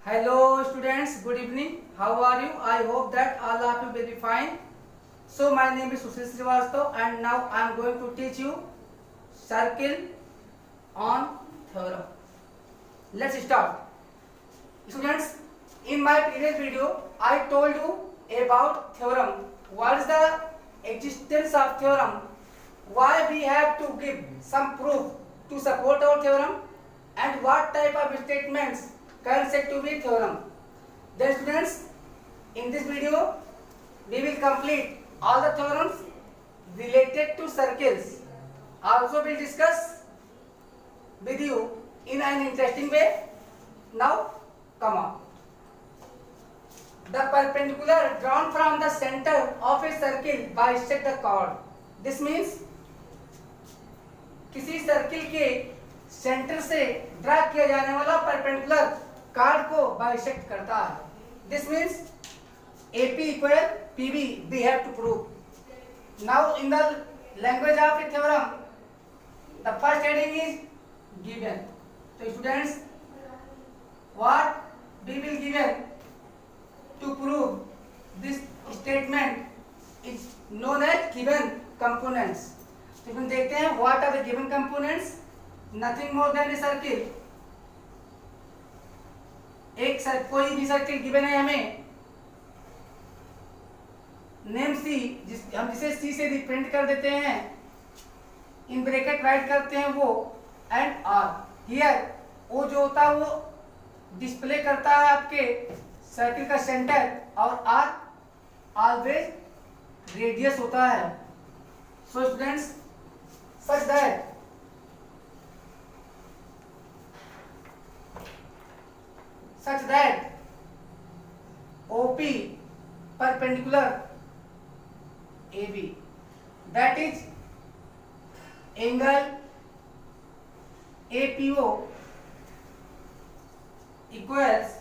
Hello students, good evening. How are you? I hope that all of you will be fine. So my name is Sushil Srivastav and now I am going to teach you circle on theorem. Let's start. Students, in my previous video I told you about theorem. What is the existence of theorem? Why we have to give some proof to support our theorem and what type of statements can said to be theorem. Then students, in this video we will complete all the theorems related to circles. Also we will discuss with you in an interesting way. Now come on. The perpendicular drawn from the center of a circle bisect the chord. This means किसी circle के centre से draw किया जाने वाला perpendicular card को bisect करता है. This means AP equal PB we have to prove. Now in the language of a theorem, the first heading is given. So students, what we will given to prove this statement is known as given components. तो हम देखते हैं what are the given components. Nothing more than a circle. कोई भी circle given है हमें, name सी, हम जिसे सी से रिप्रेजेंट कर देते हैं, इन ब्रैकेट राइट करते हैं वो, एंड आर. हियर वो जो होता है वो डिस्प्ले करता है आपके सर्किल का सेंटर, और आर ऑलवेज रेडियस होता है. So students, such that OP perpendicular AB, that is angle APO equals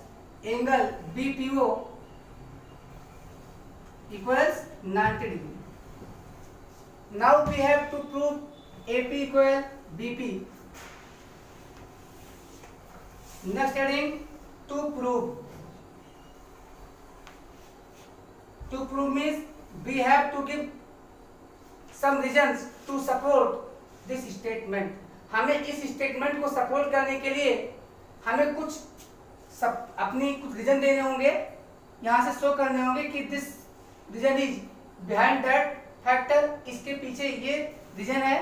angle BPO equals 90 degree. Now we have to prove AP equal BP. Next heading, to prove. To prove means we have to give some reasons to support this statement. हमें इस statement को support करने के लिए हमें अपनी कुछ reason देने होंगे, यहाँ से शो करने होंगे कि this region is behind that factor, इसके पीछे ये रीजन है.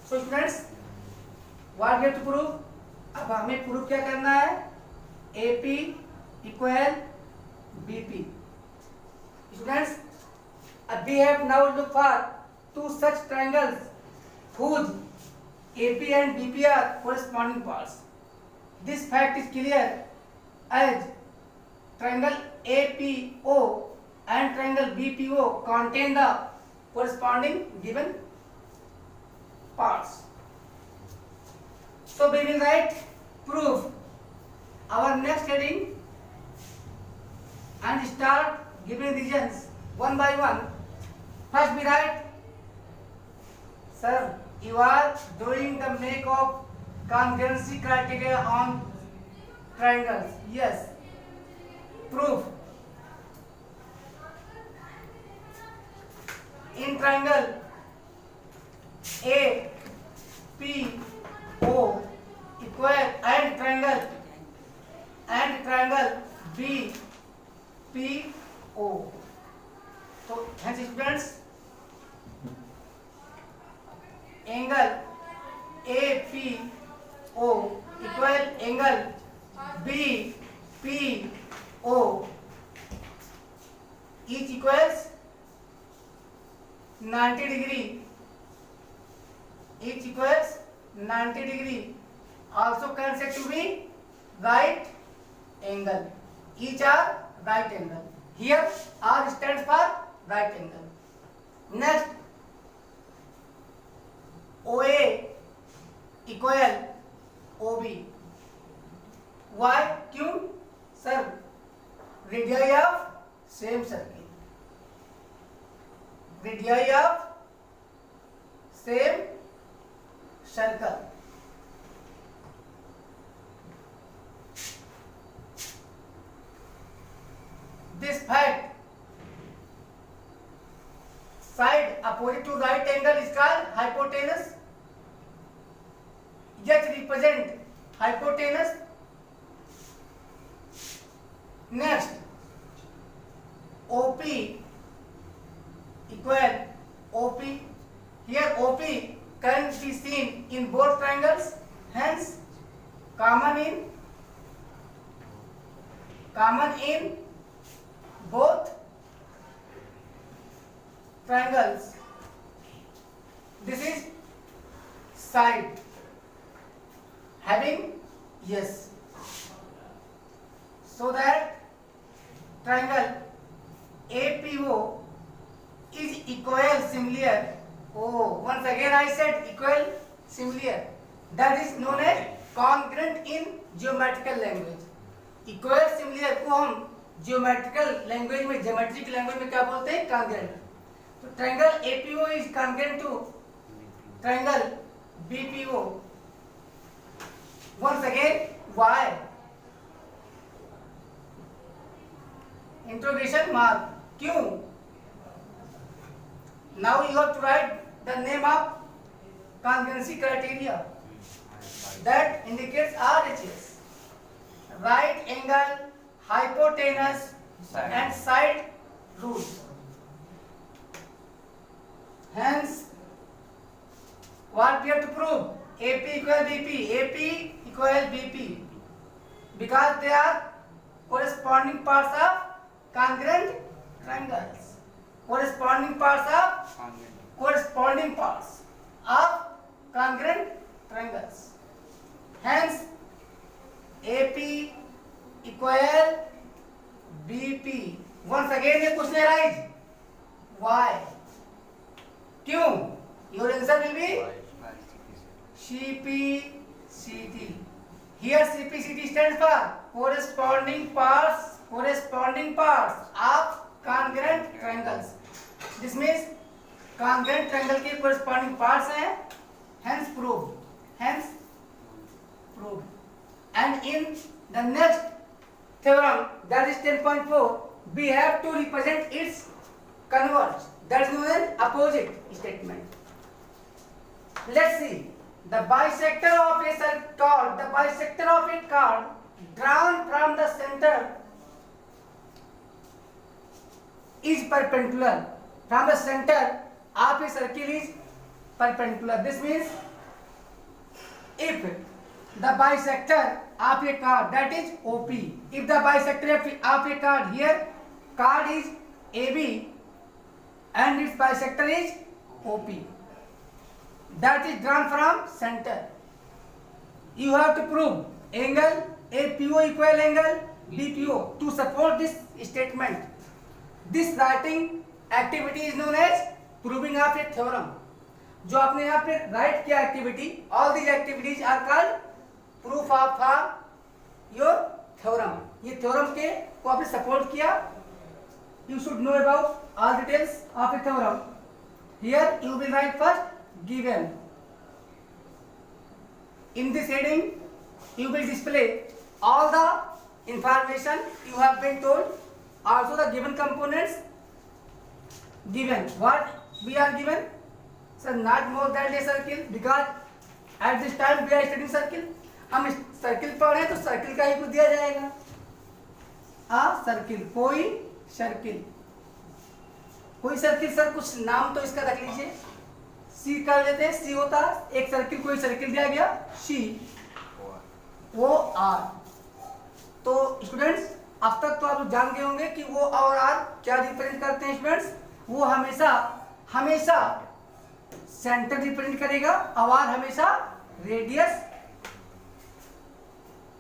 So students, what we have to prove. अब हमें प्रूव क्या करना है. AP equal BP. Students, we have now look for two such triangles whose AP and BP are corresponding parts. This fact is clear as triangle APO and triangle BPO contain the corresponding given parts. So we will write proof. Our next heading, and start giving reasons one by one. First we write, sir, you are doing the make of congruency criteria on triangles. Yes. Proof. In triangle APO equal and triangle BPO. So hence students, angle APO equal angle BPO each equals 90 degree. Each equals 90 degree. Also can said to be right angle. Each are right angle. Here R stands for right angle. Next, OA equal OB. Why? क्यों? Sir, radii of same circle. Radii of same circle. this fact, side opposite to right angle is called hypotenuse. H represent hypotenuse. Next, OP equal OP. Here OP can be seen in both triangles, hence common in both triangles. This is side having yes, so that triangle APO is equal similar. Oh, once again I said equal similar. That is known as congruent in geometrical language. Equal similar को हम geometrical language में, geometric language में क्या बोलते हैं? Congruent. तो triangle APO is congruent to triangle BPO. Once again why? Interrogation mark. क्यों? Now you have to write the name of congruency criteria that indicates RHS. Right angle, hypotenuse and side rule. Hence, what we have to prove? AP equal BP. AP equal BP. Because they are corresponding parts of congruent triangles. Corresponding parts of congruent triangles. Hence, AP equal BP. Once again a question arise. Why? क्यों? Your answer will be CPCT. Here CPCT stands for corresponding parts of congruent triangles. This means congruent triangle के corresponding parts हैं. Hence proved. And in the next theorem, that is 10.4, we have to represent its converge. That is known as opposite statement. Let's see. The bisector of a chord drawn from the center is perpendicular. From the center of a circle is perpendicular. This means if the bisector of a chord, that is OP, if the bisector of a chord, here chord is AB and its bisector is OP, that is drawn from center, you have to prove angle APO equal angle BPO to support this statement. This writing activity is known as proving of a theorem. जो आपने यहाँ पे write किया activity, all these activities are called proof of your theorem. ये theorem के को आपने support किया. You should know about all details of a theorem. Here you will write first given. In this heading you will display all the information you have been told, also the given components given. What we are given? So not more than a circle, because at this time we are studying circle. हम circle पढ़े तो circle का ही कुछ दिया जाएगा. Circle, कोई circle sir कुछ नाम तो इसका रख लीजिए. सी कर लेते हैं. सी होता एक सर्किल, कोई सर्किल दिया गया सी ओ आर. तो स्टूडेंट्स अब तक तो आप जान गए होंगे कि वो और आर क्या रिप्रेजेंट करते हैं. स्टूडेंट्स वो हमेशा सेंटर रिप्रेजेंट करेगा और आर हमेशा रेडियस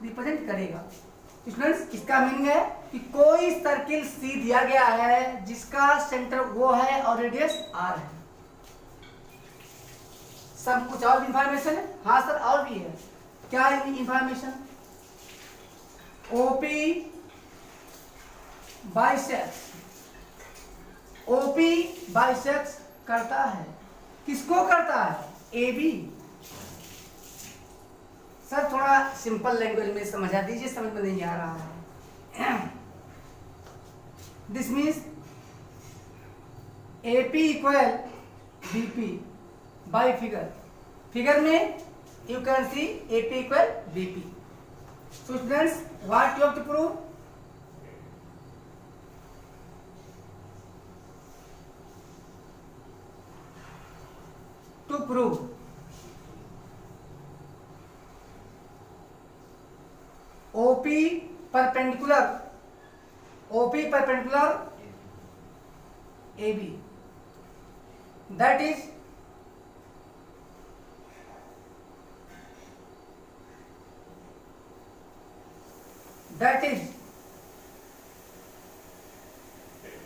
रिप्रेजेंट करेगा. स्टूडेंट्स इसका मीनिंग है कि कोई सर्किल सी दिया गया है जिसका सेंटर वो है और रेडियस आर है. सब कुछ और इंफॉर्मेशन है? हाँ सर और भी है. क्या information? OP bisects. OP bisects करता है. किसको करता है? A B. सर थोड़ा सिंपल लैंग्वेज में समझा दीजिए, समझ में नहीं आ रहा है. This means AP equal BP by figure. Figure में you can see AP equal BP. So students, what you have to prove? To prove OP perpendicular AB, that is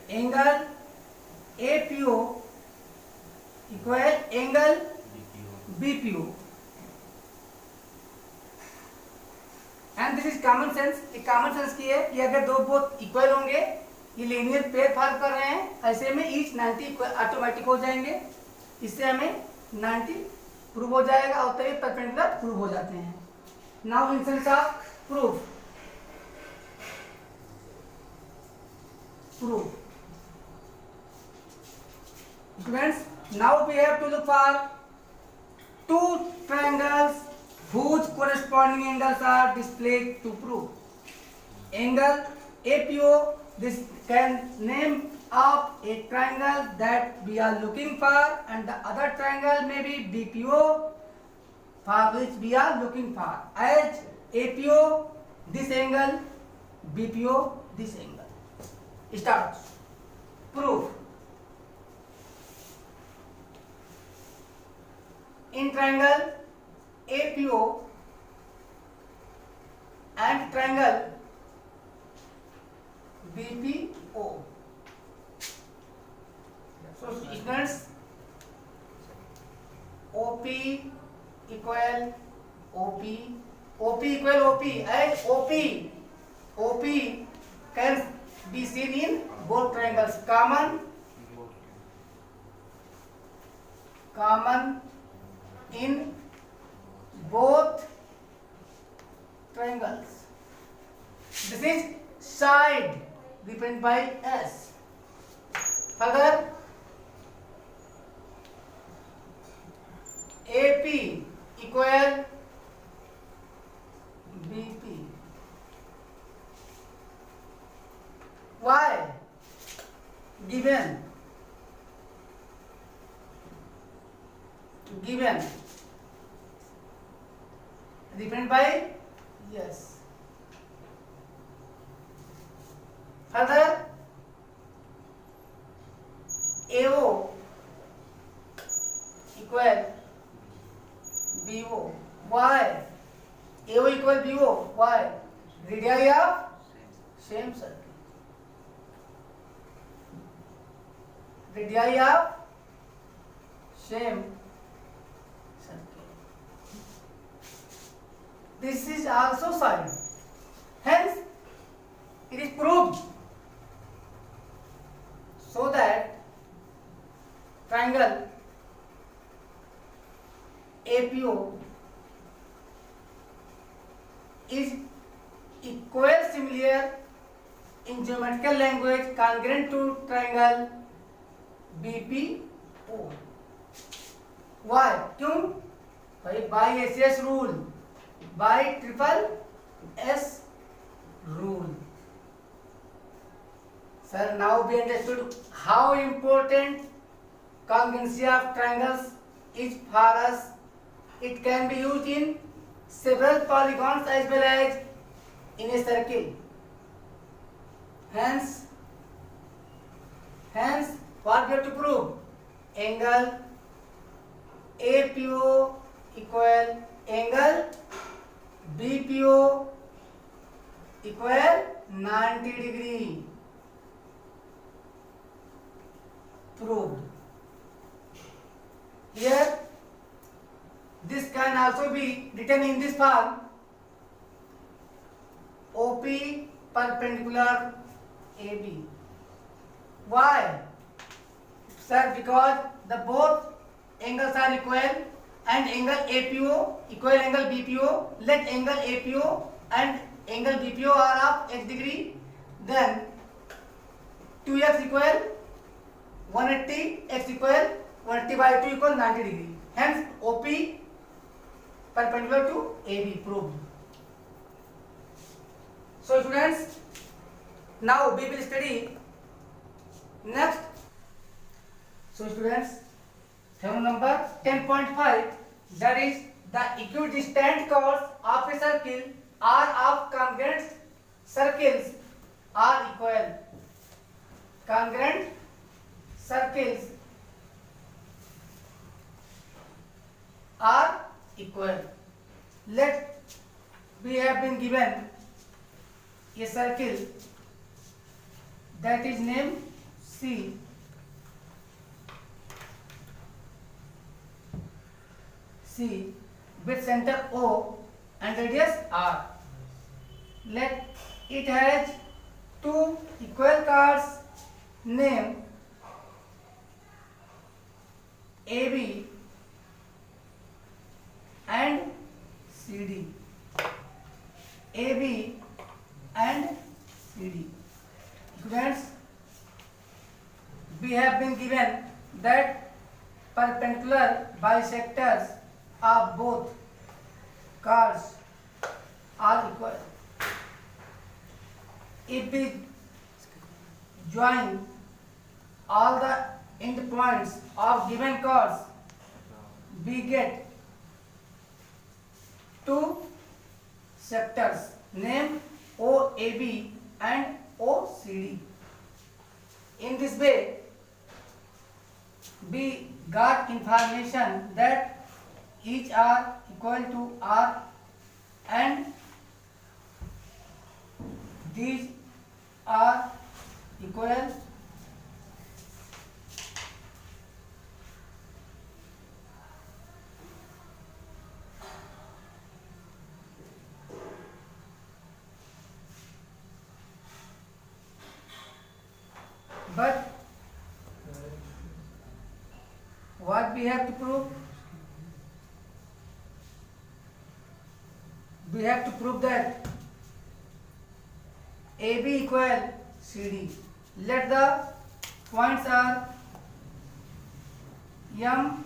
angle APO equal angle BPO, and this is common sense. एक common sense की है कि अगर दो both equal होंगे, ये linear pair form कर रहे हैं, ऐसे में ईच 90 ऑटोमेटिक हो जाएंगे. इससे हमें 90 प्रूव हो जाएगा और तभी परपेंडिकुलर प्रूव हो जाते हैं. Now in sense of proof. Students, now we have to look for two triangles whose corresponding angles are displayed to prove. Angle APO, this can name of a triangle that we are looking for, and the other triangle may be BPO, for which we are looking for. As APO this angle, BPO this angle. Start. Proof. In triangle APO and triangle BPO. So students, OP equal OP, OP equal OP, and OP can be seen in both triangles. Common in both triangles. This is side represented by S. Further, AP equal BP. Why? Given represented by yes. Further, AO equal BO. Why? AO equal BO. Why? Radii of same circle. Radii of same circle. This is also side. Hence, it is proved. So that triangle APO is equal similar in geometrical language congruent to triangle BPO. Why? क्यों? by SS rule, by triple S rule. Sir, now we understood how important congruency of triangles is for us. It can be used in several polygons as well as in a circle. Hence, what we have to prove? Angle APO equal angle BPO equal 90 degree. Proved. Here, this can also be written in this form: OP perpendicular AB. Why? Sir, because the both angles are equal and angle APO equal angle BPO. Let angle APO and angle BPO are of x degree, then 2x equal 180, x equal 180 by 2 equal 90 degree. Hence OP perpendicular to AB proved. So students, now we will study next. So students, theorem number 10.5, that is the equidistant chords of a circle are of congruent circles are equal. Congruent circles are equal. Let we have been given a circle that is named C. C with center O and radius R. Let it has two equal chords named AB and CD. AB and CD. Students, we have been given that perpendicular bisectors of both chords are equal. If we join all the end points of given chords, we get two sectors named OAB and OCD. In this way, we got information that each are equal to R and these are equal but what we have to prove? We have to prove that AB equal CD. Let the points are M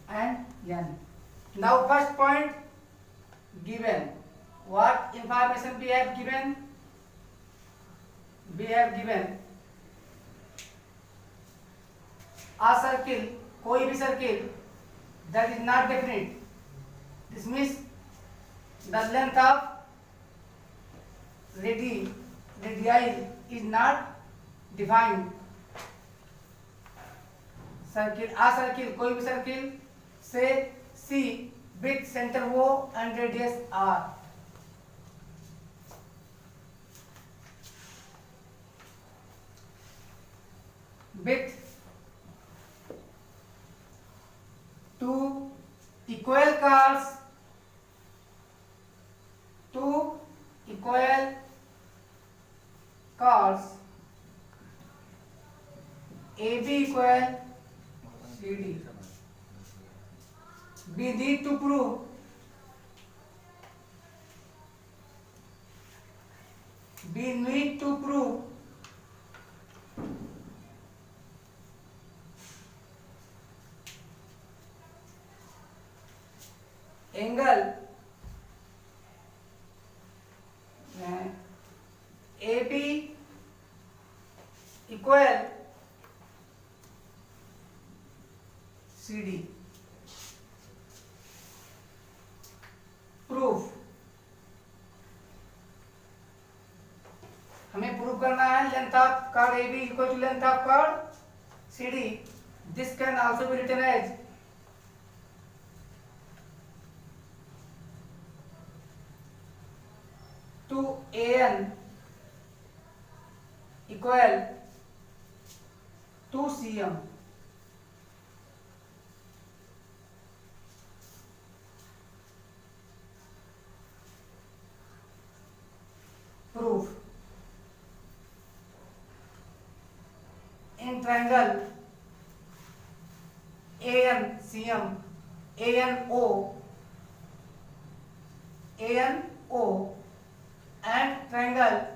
and N. Now first point given. What information we have given? We have given a circle, कोई भी circle that is not definite. This means the length of radii is not defined. Circle, a circle, कोई भी circle say C with center O and radius R. With two equal chords, AB equal CD. We need to prove angle AB equal CD. Proof. हमें prove करना है length of chord AB equal to length of chord CD. This can also be written as to AN equal to CM. Proof. In triangle ANCM, ANO and triangle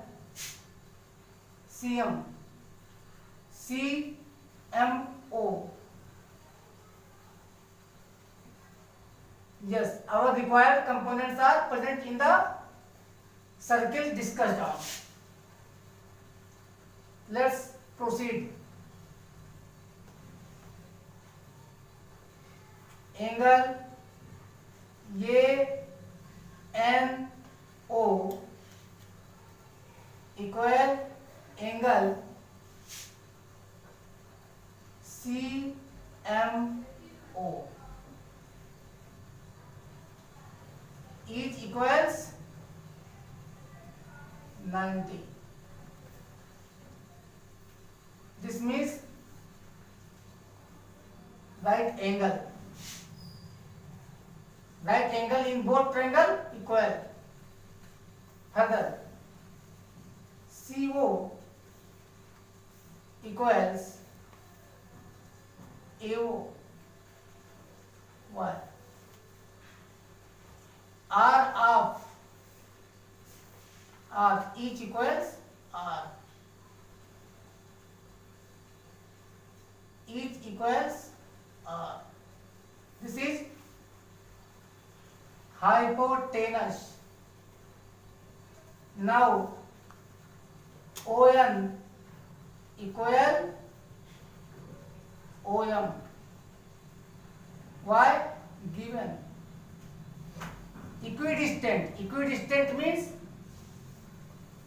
CM, CMO. Yes, our required components are present in the circle discussed on. Let's proceed. Angle ANO equal angle CMO. Each equals 90. This means right angle. Right angle in both triangle equal. Further, CO equals AO. Why? R of each equals R. Each equals R. This is hypotenuse. Now ON equal OM. Why? Given. Equidistant. Equidistant means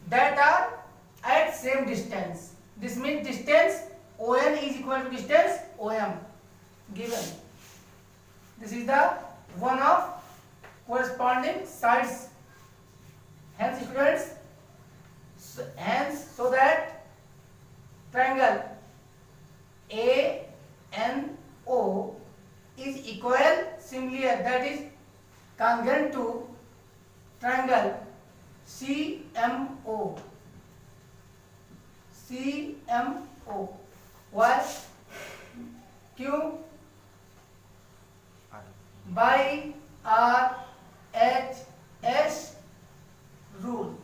that are at same distance. This means distance ON is equal to distance OM. Given. This is the one of corresponding sides. Hence, students, so that triangle ANO is equal similar, that is congruent to triangle CMO. Why? Q by RHS rule.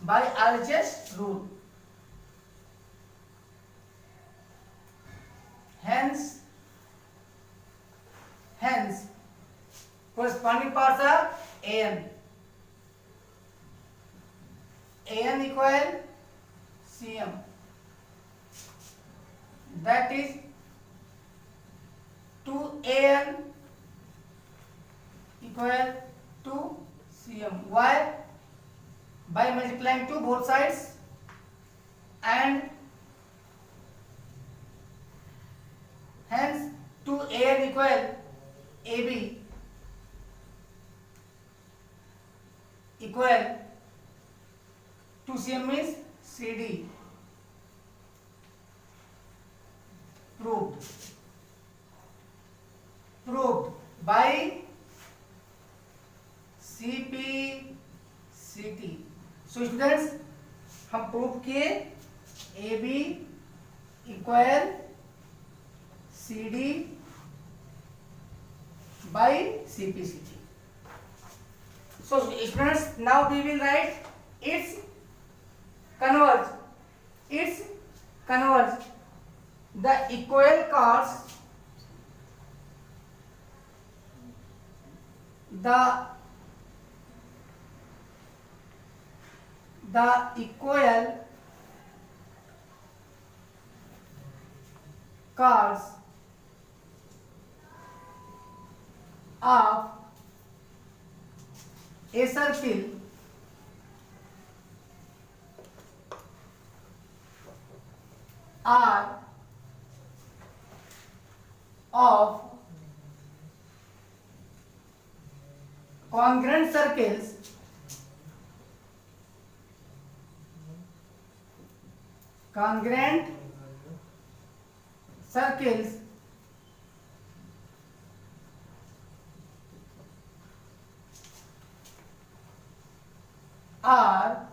By RHS rule. Hence corresponding parts are AN. AN equal CM. That is 2AN equal to CM. Why? By multiplying to both sides, and hence 2AN equal AB equal 2CM means CD. Proved by CPCT. So students, हम prove किए AB equal CD by CPCT. So students, now we will write its converge. The equal chords, the equal chords of a circle are of congruent circles are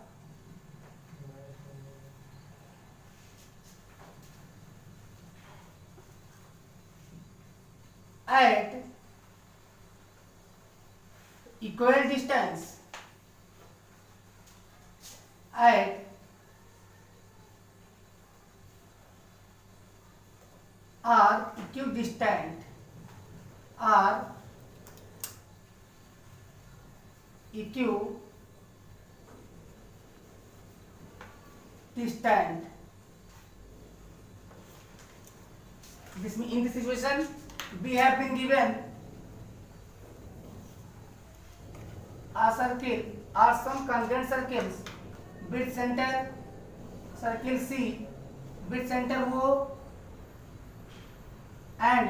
at equal distance, at equidistant are equidistant. This means in this situation we have been given a circle or some congruent circles with center circle C with center O, and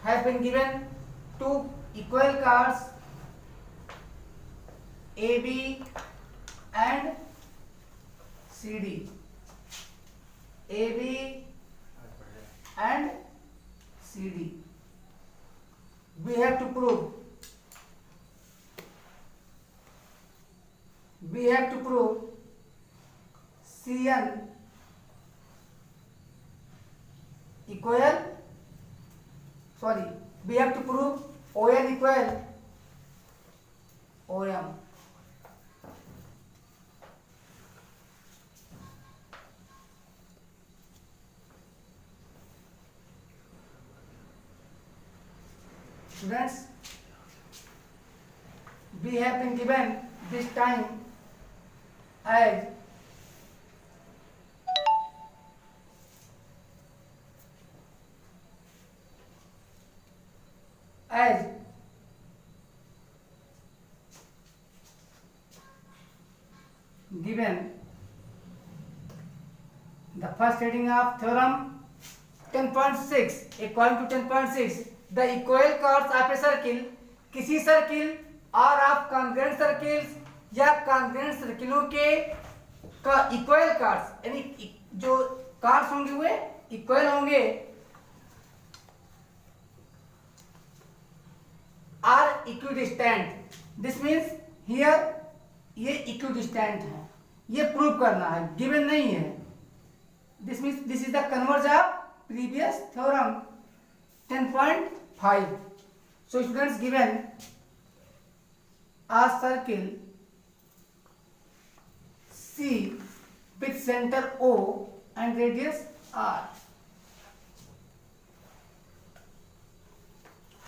have been given two equal chords AB and CD. AB and CD. We have to prove CN equal, we have to prove ON equal OM. Students, we have been given this time as given the first heading of theorem 10.6. According to 10.6, the equal chords of a circle, किसी circle और of congruent circles या congruent सर्किलों के का equal chords, यानी जो chords होंगे वे इक्वल होंगे, are equidistant. This means here ये इक्विडिस्टेंट है, ये प्रूव करना है, गिवन नहीं है. This means this is the converse of previous theorem 10.5. So students, given a circle C with center O and radius R,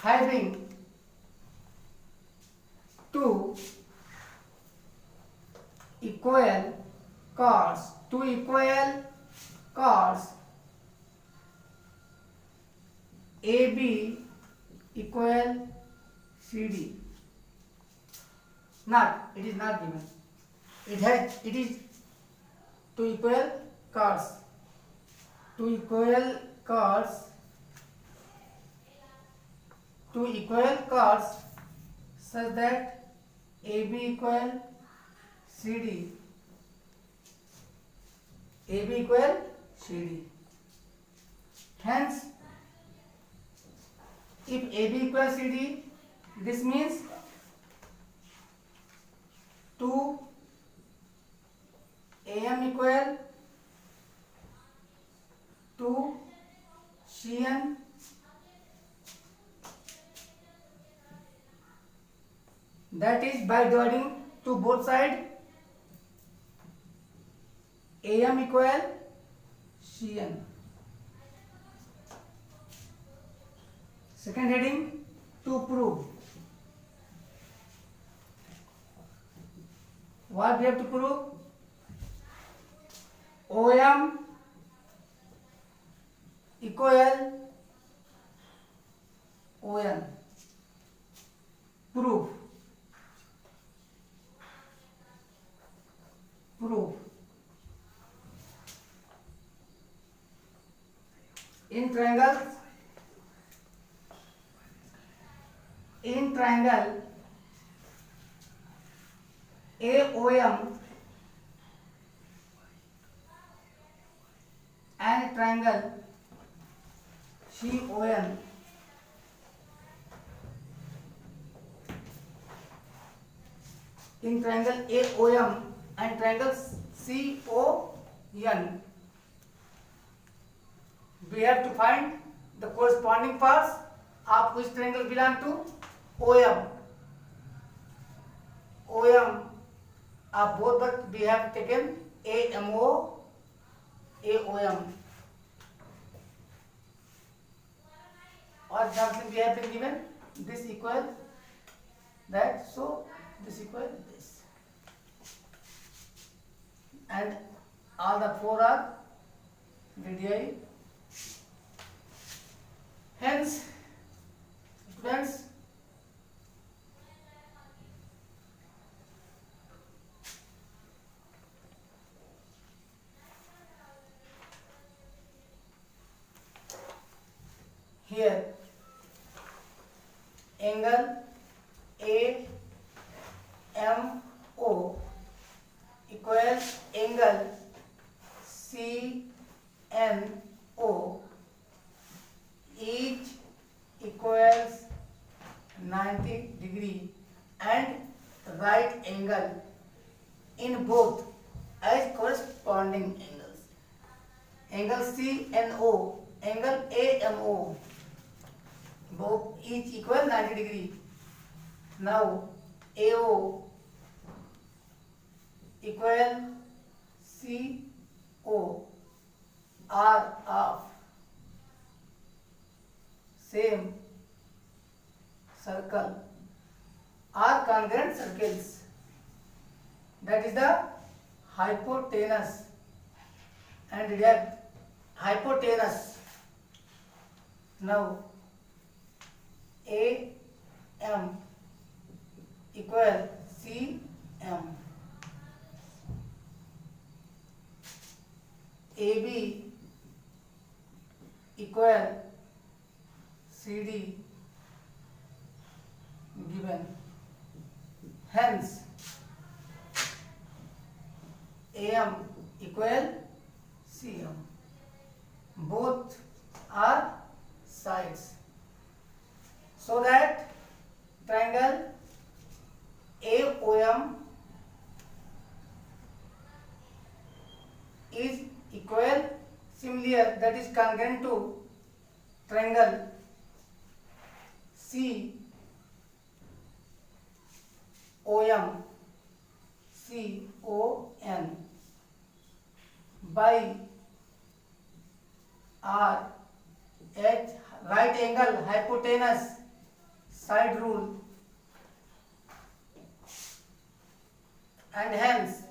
having two equal chords AB equal CD. It is not given. It is two equal chords such that AB equal CD. Hence, if AB equals CD, this means 2 AM equal to CN, that is by dividing to both sides, AM equal CN. Second heading, to prove. What we have to prove? OM equal ON. Proof. In triangle AOM and triangle CON, in triangle AOM and triangle CON, we have to find the corresponding parts of which triangle belong to OM. Of both, but we have taken AMO, AOM. or example we have been given this equal that, so this equal this, and all the four are radii. Hence, students, here angle AMO equals angle CNO, each equals 90 degree, and right angle in both as corresponding angles. Angle CNO, angle AMO, both each equal 90 degree. Now AO equal CO are of same circle, are congruent circles, that is the hypotenuse and hypotenuse. Now AM equal CM, AB equal CD given. Hence AM equal CM. Both are sides, so that triangle AOM is equal, similar, that is congruent to triangle COM by RH, right angle hypotenuse side rule, and hence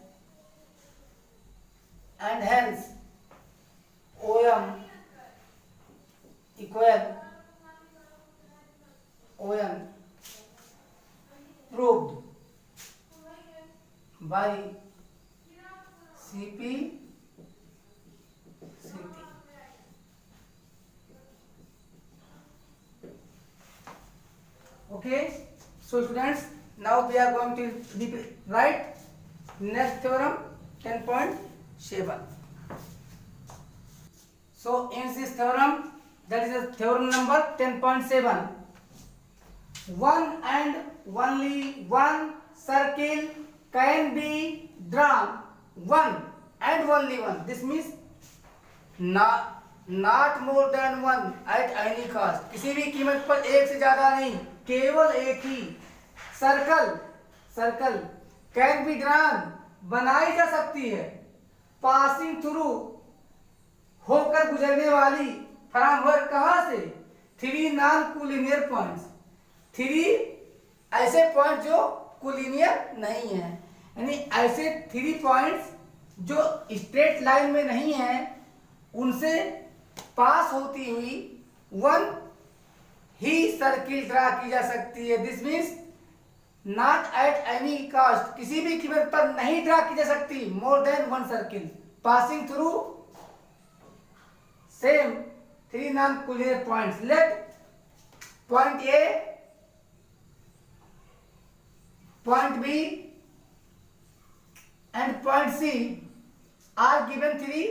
OM equal ON, proved by CP CT. Okay, so students, now we are going to write next theorem 10.7. So in this theorem, that is the theorem number 10.7, one and only one circle can be drawn, one and only one. This means not more than one at any cost. किसी भी कीमत पर एक से ज्यादा नहीं, केवल एक ही सर्कल कैन बी ड्रॉन, बनाई जा सकती है, पासिंग थ्रू, होकर गुजरने वाली, फ्रॉम वर्क, कहां से, three non collinear points, three ऐसे पॉइंट जो कोलिनियर नहीं है, यानी ऐसे थ्री पॉइंट्स जो स्ट्रेट लाइन में नहीं है, उनसे पास होती हुई वन ही सर्किल ड्रा की जा सकती है. This means not at any cost, किसी भी कीमत पर नहीं ड्रा की जा सकती more than one circle passing through same three non collinear points. Let point A, point B and point C are given three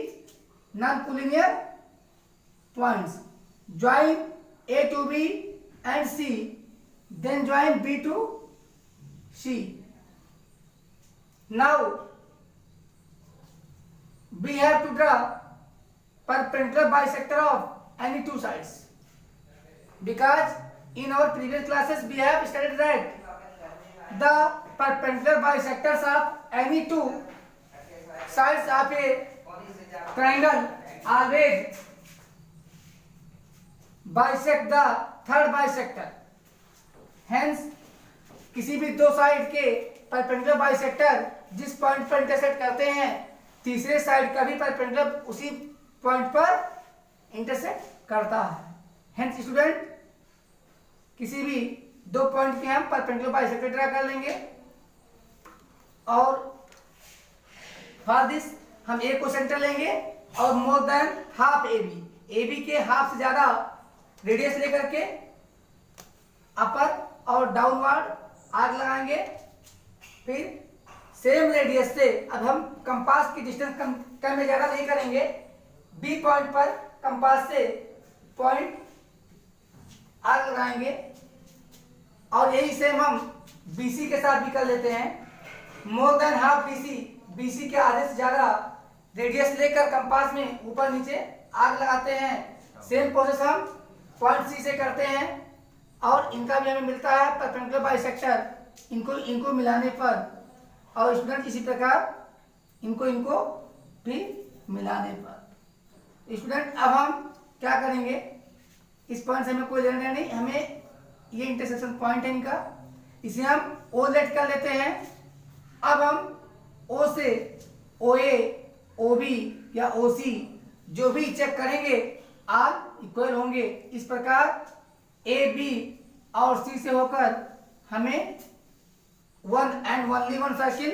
non-collinear points. Join A to B and C, then join B to C. Now we have to draw perpendicular bisector of any two sides, because in our previous classes we have studied that the perpendicular bisectors of any two sides of a triangle always bisect the third bisector. Hence किसी भी दो side के perpendicular bisector जिस point पर intersect करते हैं तीसरे side का भी परपेंडिकुलर उसी पॉइंट पर इंटरसेक्ट करता है। हेंस स्टूडेंट किसी भी दो पॉइंट के हम परपेंडिकुलर बाइसेक्टर ड्रा कर लेंगे और फॉर दिस हम ए को सेंटर लेंगे और more than half A B के हाफ से ज्यादा रेडियस लेकर के अपर और डाउनवर्ड आर्क लगाएंगे। फिर सेम रेडियस से अब हम कंपास की डिस्टेंस कम में ज्यादा नहीं करेंगे। बी पॉइंट पर कंपास से पॉइंट आर्क लगाएंगे और यही सेम हम बीसी के साथ भी कर लेते हैं। मोर देन हाफ बीसी के आधे से ज्यादा रेडियस लेकर कंपास में ऊपर नीचे आर्क लगाते हैं। सेम प्रोसेस हम पॉइंट सी से करते हैं और इनका भी हमें मिलता है परपेंडिकुलर बाइसेक्टर इनको मिलाने पर। और स्टूडेंट इसी प्रकार इनको भी मिलाने पर। स्टूडेंट अब हम क्या करेंगे, इस पॉइंट से हमें कोई लेना नहीं, हमें ये इंटरसेक्शन पॉइंट है इनका, इसे हम ओ लेट कर लेते हैं। अब हम ओ से ओ ए ओ बी या ओ सी जो भी चेक करेंगे आर इक्वल होंगे। इस प्रकार ए बी और सी से होकर हमें one and only one circle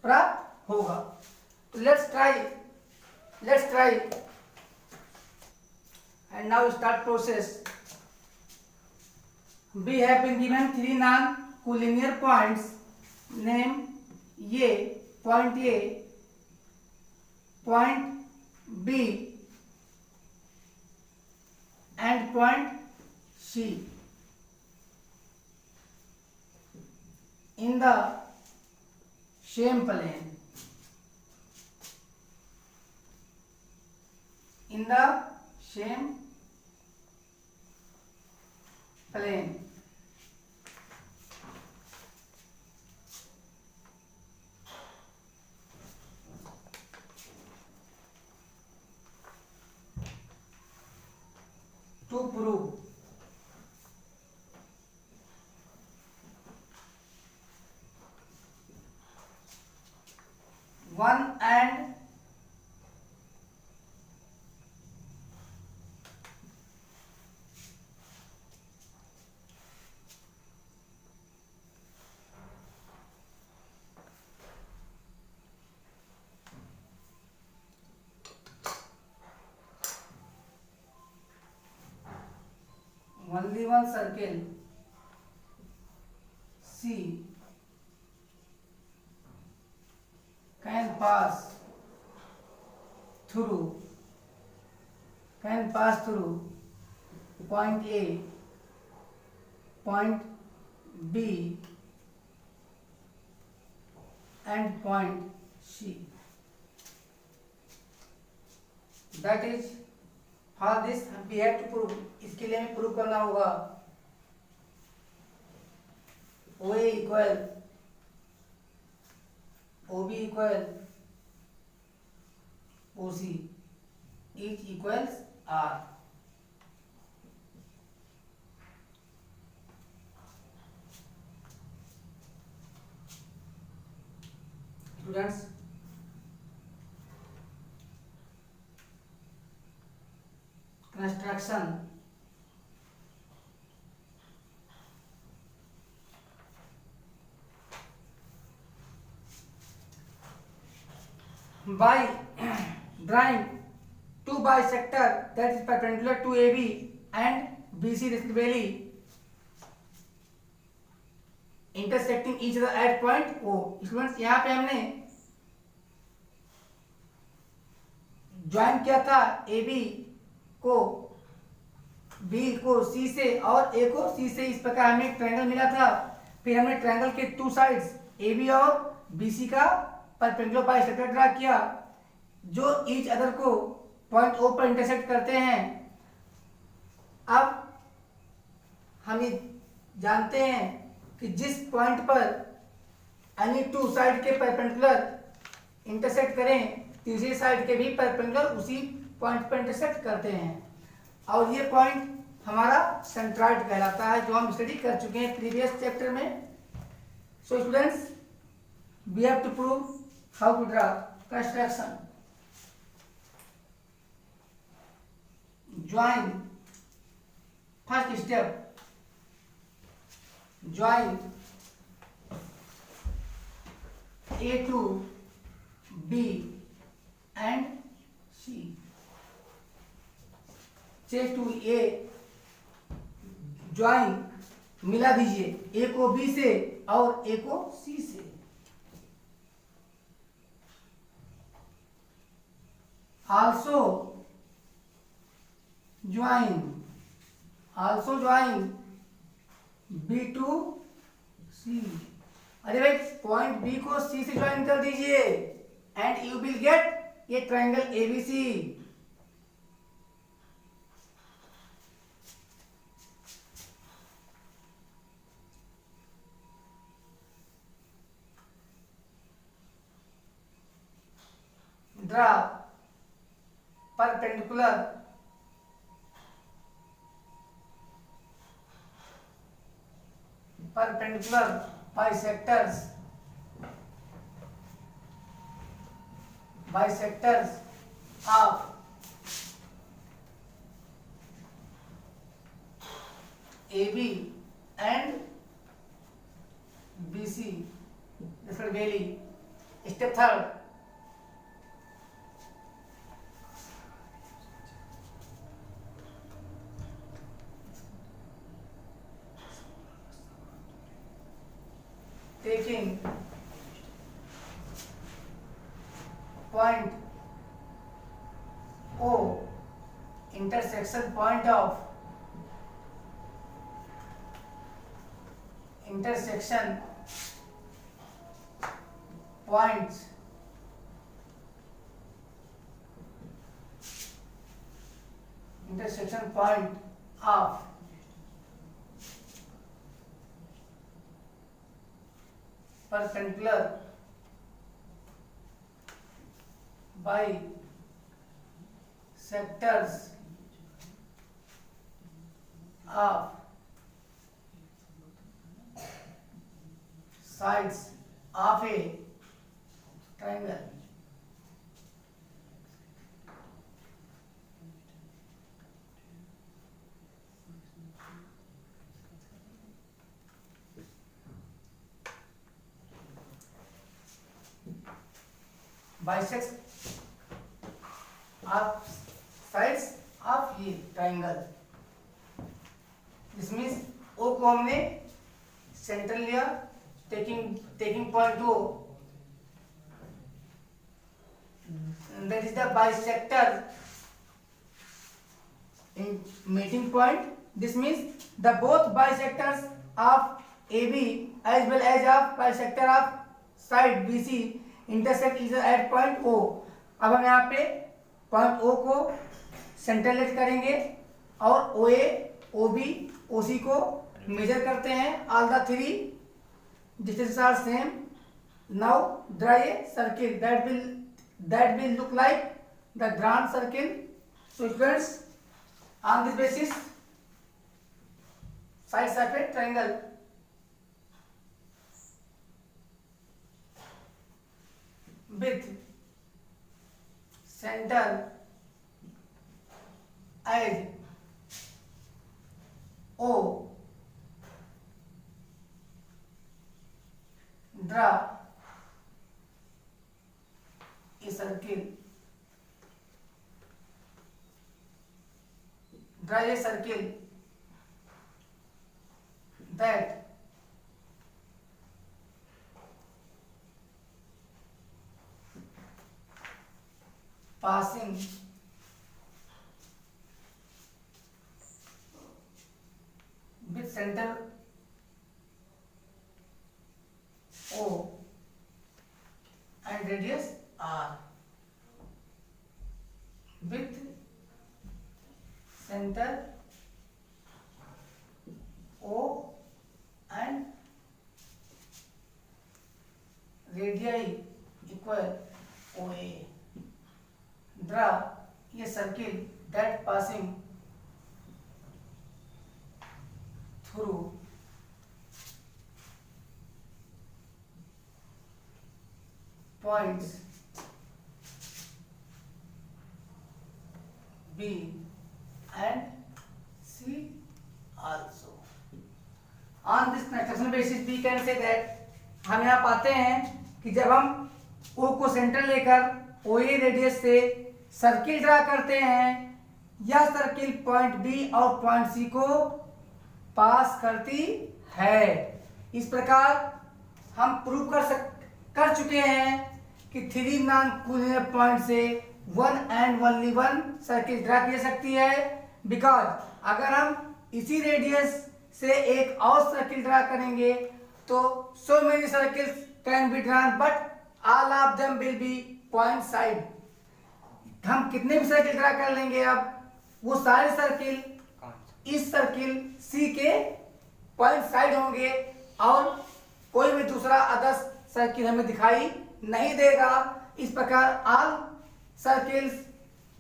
प्राप्त होगा। तो let's try and now start process. We have been given three non-collinear points. Name A, point A, point B, and point C. In the same plane. In the same plane. To prove one and only one circle C can pass through point A, point B and point C. That is for this we have to prove, इसके लिए हमें prove करना होगा OA equal OB equal OC each equals R. Students, construction by drawing two bisector that is perpendicular to AB and BC respectively intersecting each other at point O. Students, यहाँ पे हमने join किया था AB को B को C से और A को C से। इस प्रकार हमें एक ट्रायंगल मिला था। फिर हमने ट्रायंगल के टू साइड्स AB और BC का परपेंडिकुलर बाइसेक्टर ड्रा किया जो ईच अदर को पॉइंट O पर इंटरसेक्ट करते हैं। अब हम ये जानते हैं कि जिस पॉइंट पर एनी टू साइड के परपेंडिकुलर इंटरसेक्ट करें तीसरी साइड के भी परपेंडिकुलर उसी पॉइंट पर इंटरसेक्ट करते हैं। और ये पॉइंट हमारा सेंट्रॉइड कहलाता है, जो हम स्टडी कर चुके हैं प्रीवियस चैप्टर में। So students, we have to prove how to draw construction. Join, first step, join A to B and C। Check to A, join मिला दीजिए ए को बी से और ए को सी से। आल्सो ज्वाइन बी टू सी। अरे भाई, पॉइंट बी को सी से ज्वाइन कर दीजिए and you will get A triangle ABC. Draw perpendicular bisectors of AB and BC respectively. Step third, taking point O, intersection point of intersection points intersection point of perpendicular bisectors of sides of a triangle. Bisects of sides of a triangle. This means O को हमने centre लिया, taking point O, that is the bisector in meeting point. This means the both bisectors of AB as well as of bisector of side BC intersect is at point O. अब हम यहाँ पे point ओ को centre late करेंगे और ओ ए, O B, ओ सी को measure करते हैं। All the three distance are same. Now draw a circle that will look like the grand circle. So students, on this basis, sides of a triangle. With center as O, draw a circle. Draw a circle that passing with center O and radius R, with center O and radii equal OA. Draw a circle that passing through points B and C also. On this construction basis we can say that हम यहाँ पाते हैं कि जब हम O को centre लेकर OA radius से सर्किल ड्रा करते हैं, यह सर्किल पॉइंट बी और पॉइंट सी को पास करती है। इस प्रकार हम प्रूव कर चुके हैं कि 3 नॉन कोलिनियर पॉइंट से one and only one circle draw की जा सकती है। बिकॉज अगर हम इसी रेडियस से एक और सर्किल ड्रा करेंगे तो so many circles can be drawn but all of them will be point side. हम कितने भी सर्किल ड्रा कर लेंगे, अब वो सारे सर्किल इस सर्किल सी के पॉइंट साइड होंगे और कोई भी दूसरा अदर सर्किल हमें दिखाई नहीं देगा। इस प्रकार all circles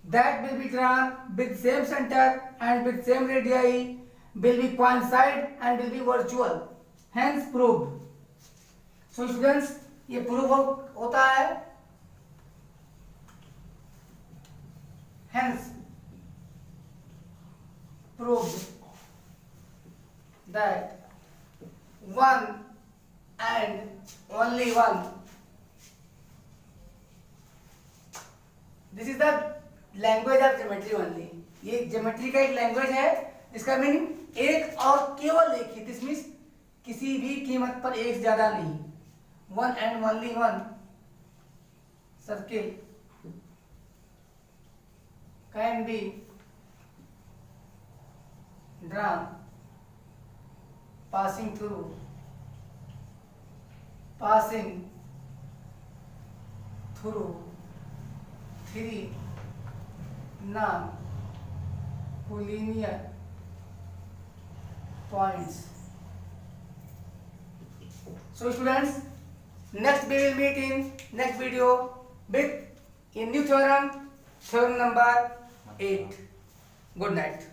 that will be drawn with same centre and with same radii will be point side and will be virtual, hence proved. So students, ये प्रूव होता है, hence proved that one and only one, this is the language of geometry only। ये geometry का एक language है जिसका meaning एक और केवल एक ही, दिस मीन्स किसी भी कीमत पर एक ज्यादा नहीं। One and only one circle can be drawn passing through three non-collinear points। So students, next we will meet in next video with a new theorem, theorem number 8। Good night।